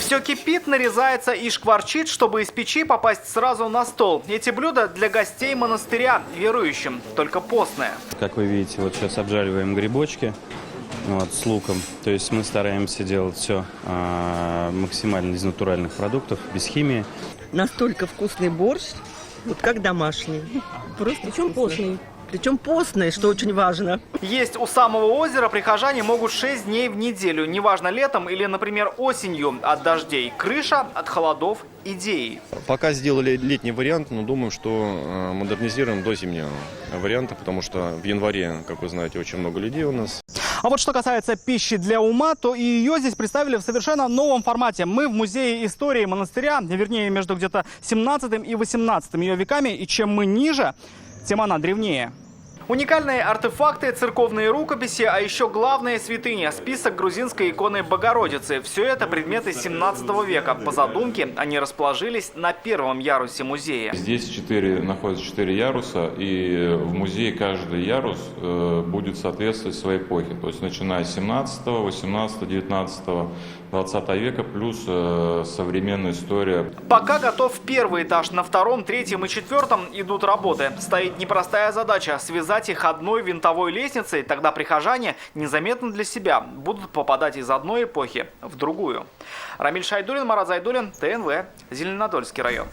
Все кипит, нарезается и шкварчит, чтобы из печи попасть сразу на стол. Эти блюда для гостей монастыря, верующим, только постные. Как вы видите, вот сейчас обжариваем грибочки с луком. То есть мы стараемся делать все максимально из натуральных продуктов, без химии. Настолько вкусный борщ, вот как домашний. Просто причем постный. Причем постный, что очень важно. Есть у самого озера прихожане могут 6 дней в неделю. Неважно, летом или, например, осенью от дождей. Крыша, от холодов, идеи. Пока сделали летний вариант, но думаю, что модернизируем до зимнего варианта, потому что в январе, как вы знаете, очень много людей у нас. А вот что касается пищи для ума, то и ее здесь представили в совершенно новом формате. Мы в музее истории монастыря, вернее, между где-то 17 и 18 ее веками. И чем мы ниже, тем она древнее. Уникальные артефакты, церковные рукописи, а еще главная святыня – список грузинской иконы Богородицы. Все это предметы 17 века. По задумке они расположились на первом ярусе музея. Здесь находятся 4 яруса, и в музее каждый ярус будет соответствовать своей эпохе. То есть начиная с 17, 18, 19, 20 века, плюс современная история. Пока готов первый этаж. На втором, третьем и четвертом идут работы. Стоит непростая задача – связать их одной винтовой лестницей, тогда прихожане незаметно для себя будут попадать из одной эпохи в другую. Рамиль Шайдуллин, Марат Зайдуллин, ТНВ, Зеленодольский район.